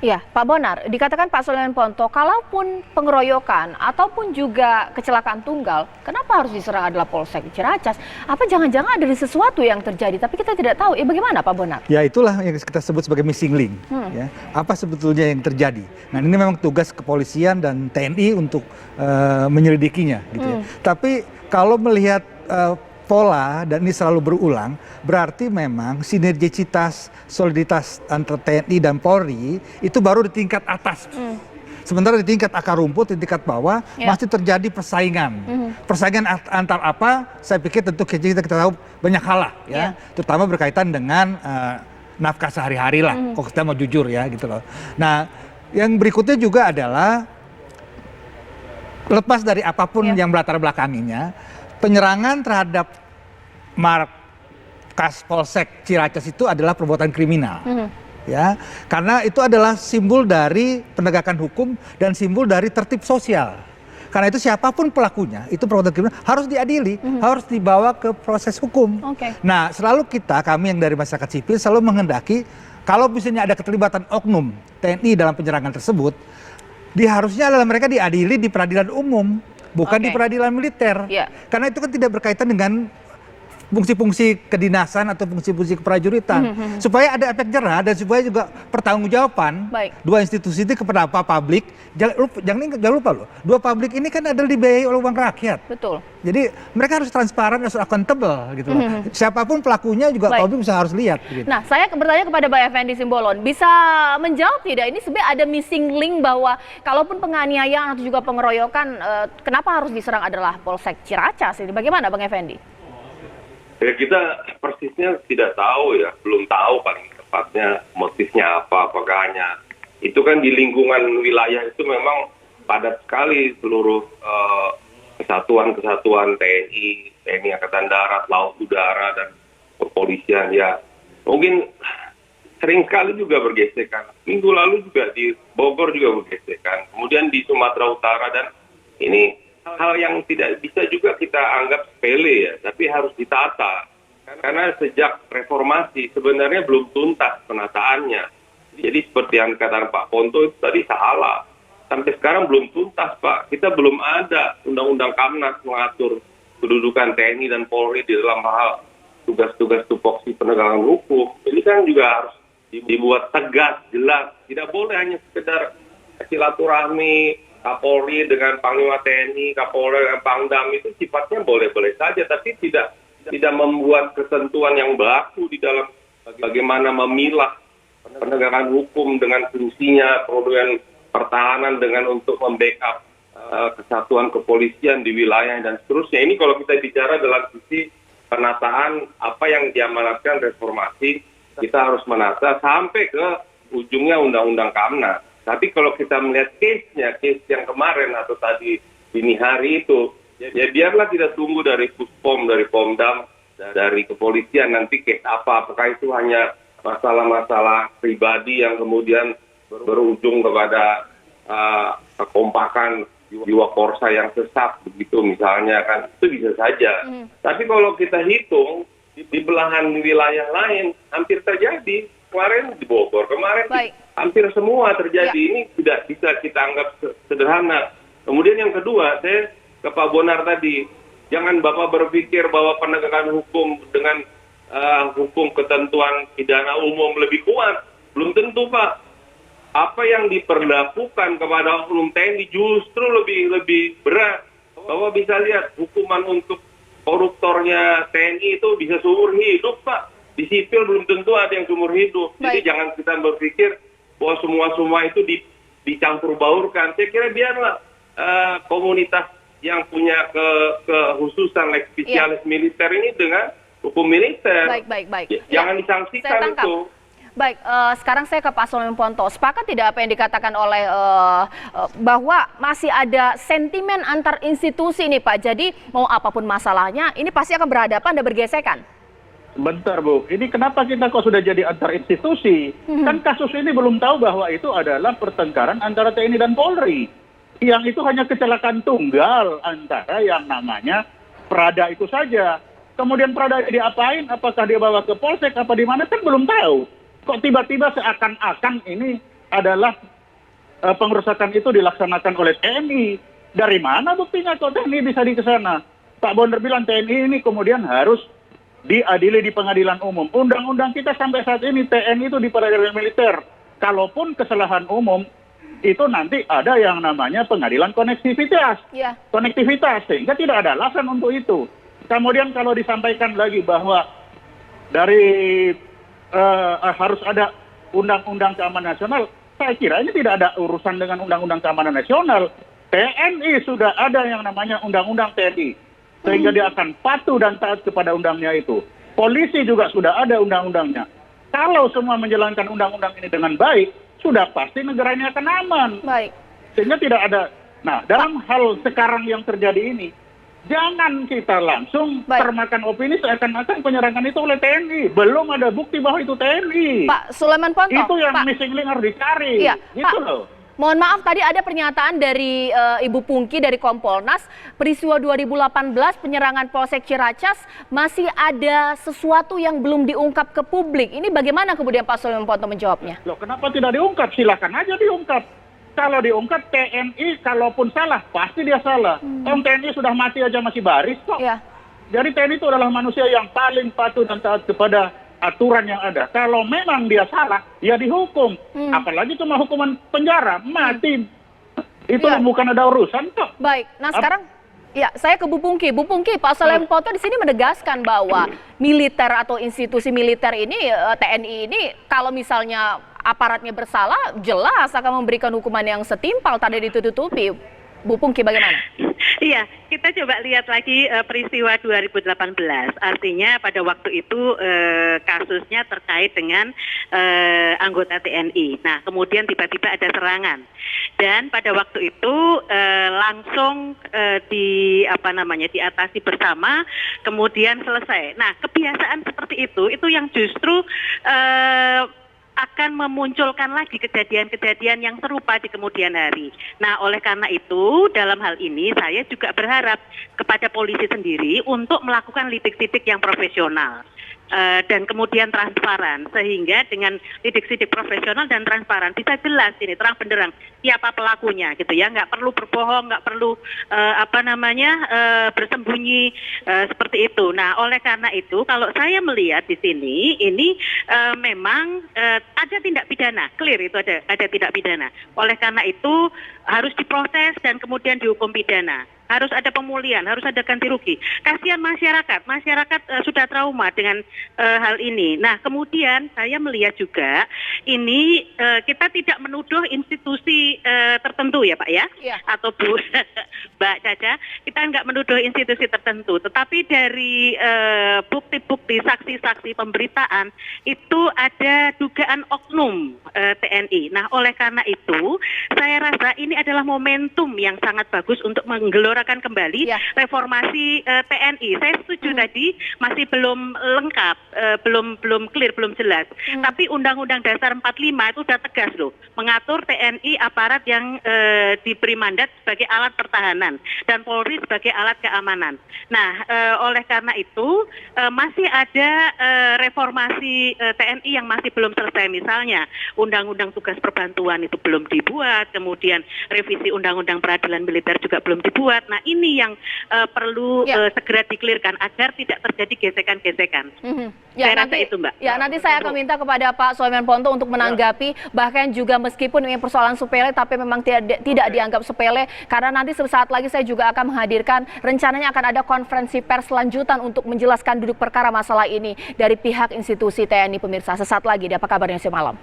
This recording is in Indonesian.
Iya, Pak Bonar, dikatakan Pak Suleman Ponto, kalaupun pengeroyokan ataupun juga kecelakaan tunggal, kenapa harus diserang adalah Polsek Ciracas? Apa jangan-jangan ada sesuatu yang terjadi, tapi kita tidak tahu. Bagaimana Pak Bonar? Ya itulah yang kita sebut sebagai missing link. Ya. Apa sebetulnya yang terjadi? Nah ini memang tugas kepolisian dan TNI untuk menyelidikinya. Gitu ya. Tapi kalau melihat pola dan ini selalu berulang, berarti memang sinergisitas, soliditas antara TNI dan Polri itu baru di tingkat atas. Sementara di tingkat akar rumput, di tingkat bawah masih terjadi persaingan. Persaingan antar apa? Saya pikir tentu kita tahu banyak hal lah, ya. Terutama berkaitan dengan nafkah sehari-hari lah. Kalau kita mau jujur ya, gitu loh. Nah, yang berikutnya juga adalah lepas dari apapun yang melatar belakanginya, penyerangan terhadap markas Polsek Ciracas itu adalah perbuatan kriminal. Ya, karena itu adalah simbol dari penegakan hukum dan simbol dari tertib sosial. Karena itu siapapun pelakunya, itu perbuatan kriminal harus diadili, harus dibawa ke proses hukum. Nah, selalu kami yang dari masyarakat sipil selalu menghendaki kalau misalnya ada keterlibatan oknum TNI dalam penyerangan tersebut, harusnya adalah mereka diadili di peradilan umum, bukan di peradilan militer. Karena itu kan tidak berkaitan dengan fungsi-fungsi kedinasan atau fungsi-fungsi keprajuritan, supaya ada efek jerah dan supaya juga pertanggungjawaban dua institusi itu kepada publik. Jangan lupa loh, dua publik ini kan adalah dibiayai oleh uang rakyat. Betul. Jadi mereka harus transparan, harus accountable gitu loh. Siapapun pelakunya juga publik harus lihat. Gitu. Nah, saya bertanya kepada Pak Effendi Simbolon, bisa menjawab tidak ini sebenarnya ada missing link bahwa kalaupun penganiayaan atau juga pengeroyokan, kenapa harus diserang adalah Polsek Ciracas ini? Bagaimana Bang Effendi? Ya kita persisnya tidak tahu ya, belum tahu paling tepatnya motifnya apa, apakah hanya itu kan di lingkungan wilayah itu memang padat sekali seluruh kesatuan-kesatuan TNI Angkatan Darat, Laut, Udara, dan kepolisian ya. Mungkin sering kali juga bergesekan. Minggu lalu juga di Bogor juga bergesekan. Kemudian di Sumatera Utara, dan ini hal yang tidak bisa juga kita anggap sepele ya, tapi harus ditata. Karena sejak reformasi sebenarnya belum tuntas penataannya. Jadi seperti yang dikatakan Pak Ponto itu tadi salah. Sampai sekarang belum tuntas Pak. Kita belum ada undang-undang Kamnas mengatur kedudukan TNI dan Polri di dalam hal tugas-tugas tupoksi penegakan hukum. Ini kan juga harus dibuat tegas, jelas. Tidak boleh hanya sekedar silaturahmi Kapolri dengan Panglima TNI, Kapolri dengan Pangdam, itu sifatnya boleh-boleh saja, tapi tidak membuat ketentuan yang baku di dalam bagaimana memilah penegakan hukum dengan fungsinya, kemudian pertahanan dengan untuk membackup kesatuan kepolisian di wilayah dan seterusnya. Ini kalau kita bicara dalam sisi penataan apa yang diamanatkan reformasi, kita harus menata sampai ke ujungnya undang-undang Kamnas. Tapi kalau kita melihat case yang kemarin atau tadi dini hari itu, ya biarlah kita tunggu dari Puspom, dari Pomdam, dari kepolisian nanti case apakah itu hanya masalah-masalah pribadi yang kemudian berujung kepada kekompakan jiwa korsa yang sesat begitu misalnya, kan itu bisa saja. Tapi kalau kita hitung di belahan wilayah lain hampir terjadi. Kemarin di Bogor, kemarin hampir semua terjadi. Ini tidak bisa kita anggap sederhana. Kemudian yang kedua, saya ke Pak Bonar tadi, jangan Bapak berpikir bahwa penegakan hukum dengan hukum ketentuan pidana umum lebih kuat. Belum tentu Pak. Apa yang diperlakukan kepada oknum TNI justru lebih berat. Bapak bisa lihat hukuman untuk koruptornya TNI itu bisa seumur hidup Pak. Di sipil belum tentu ada yang seumur hidup. Jadi jangan kita berpikir bahwa semua itu dicampur baurkan. Saya kira biarlah komunitas yang punya kekhususan lex specialis militer ini dengan hukum militer. Jangan disangsikan itu. Baik, sekarang saya ke Pak Suleman Ponto. Sepakat tidak apa yang dikatakan oleh bahwa masih ada sentimen antar institusi nih Pak. Jadi mau apapun masalahnya, ini pasti akan berhadapan dan bergesekan. Bentar Bu, ini kenapa kita kok sudah jadi antar institusi? Kan kasus ini belum tahu bahwa itu adalah pertengkaran antara TNI dan Polri. Yang itu hanya kecelakaan tunggal antara yang namanya Prada itu saja. Kemudian Prada diapain? Apakah dia bawa ke Polsek apa di mana? Kan belum tahu. Kok tiba-tiba seakan-akan ini adalah pengerusakan itu dilaksanakan oleh TNI. Dari mana buktinya kok TNI bisa di sana? Pak Bonner bilang TNI ini kemudian harus diadili di pengadilan umum. Undang-undang kita sampai saat ini TNI itu di peradilan militer. Kalaupun kesalahan umum itu nanti ada yang namanya pengadilan konektivitas. Ya. Konektivitas, sehingga tidak ada alasan untuk itu. Kemudian kalau disampaikan lagi bahwa dari harus ada undang-undang keamanan nasional, saya kira ini tidak ada urusan dengan undang-undang keamanan nasional. TNI sudah ada yang namanya undang-undang TNI, sehingga dia akan patuh dan taat kepada undangnya itu. Polisi juga sudah ada undang-undangnya. Kalau semua menjalankan undang-undang ini dengan baik, sudah pasti negara ini akan aman. Baik. Sehingga tidak ada. Nah, dalam hal sekarang yang terjadi ini, jangan kita langsung termakan opini seakan-akan penyerangan itu oleh TNI. Belum ada bukti bahwa itu TNI. Pak Sulaiman Ponto. Itu yang Pak, missing link harus dicari. Iya, Gitu Pak. loh. Mohon maaf, tadi ada pernyataan dari Ibu Pungki dari Kompolnas, peristiwa 2018 penyerangan Polsek Ciracas masih ada sesuatu yang belum diungkap ke publik. Ini bagaimana kemudian Pak Sulaiman Ponto menjawabnya? Loh, kenapa tidak diungkap? Silakan aja diungkap. Kalau diungkap TNI, kalaupun salah, pasti dia salah. TNI sudah mati aja masih baris kok. Ya. Jadi TNI itu adalah manusia yang paling patuh dan taat kepada aturan yang ada. Kalau memang dia salah, ya dihukum. Apalagi cuma hukuman penjara, mati. Itu bukan ada urusan kok. Baik, nah sekarang ya saya ke Bu Pungki. Bu Pungki, Pak Sulaiman Ponto di sini menegaskan bahwa militer atau institusi militer ini, TNI ini, kalau misalnya aparatnya bersalah, jelas akan memberikan hukuman yang setimpal, tadi ditutupi. Bu Pungki bagaimana? Iya, kita coba lihat lagi peristiwa 2018. Artinya pada waktu itu kasusnya terkait dengan anggota TNI. Nah, kemudian tiba-tiba ada serangan. Dan pada waktu itu langsung diatasi bersama, kemudian selesai. Nah, kebiasaan seperti itu yang justru akan memunculkan lagi kejadian-kejadian yang serupa di kemudian hari. Nah, oleh karena itu, dalam hal ini saya juga berharap kepada polisi sendiri untuk melakukan lidik-lidik yang profesional. Dan kemudian transparan, sehingga dengan lidik-lidik profesional dan transparan bisa jelas ini terang benderang siapa pelakunya gitu ya, nggak perlu berbohong, nggak perlu bersembunyi seperti itu. Nah, oleh karena itu kalau saya melihat di sini ini memang ada tindak pidana, clear itu ada tindak pidana. Oleh karena itu harus diproses dan kemudian dihukum pidana. Harus ada pemulihan, harus ada ganti rugi. Kasihan masyarakat sudah trauma dengan hal ini. Nah, kemudian saya melihat juga ini kita tidak menuduh institusi tertentu ya Pak ya, atau Bu Mbak Caca, kita nggak menuduh institusi tertentu. Tetapi dari bukti-bukti, saksi-saksi pemberitaan itu ada dugaan oknum TNI. Nah, oleh karena itu saya rasa ini adalah momentum yang sangat bagus untuk menggelora kembali reformasi TNI. Saya setuju tadi masih belum lengkap, belum clear, belum jelas. Tapi Undang-Undang Dasar 45 itu sudah tegas loh, mengatur TNI aparat yang diberi mandat sebagai alat pertahanan dan Polri sebagai alat keamanan. Nah, oleh karena itu masih ada reformasi TNI yang masih belum selesai. Misalnya Undang-Undang Tugas Perbantuan itu belum dibuat, kemudian revisi Undang-Undang Peradilan Militer juga belum dibuat. Nah, ini yang perlu segera dikelirkan agar tidak terjadi gesekan-gesekan. Ya, saya nanti, rasa itu, Mbak. Ya, nanti saya akan minta kepada Pak Sulaiman Ponto untuk menanggapi, bahkan juga meskipun ini persoalan sepele, tapi memang tidak dianggap sepele, karena nanti sesaat lagi saya juga akan menghadirkan, rencananya akan ada konferensi pers lanjutan untuk menjelaskan duduk perkara masalah ini dari pihak institusi TNI pemirsa. Sesaat lagi, apa kabarnya semalam?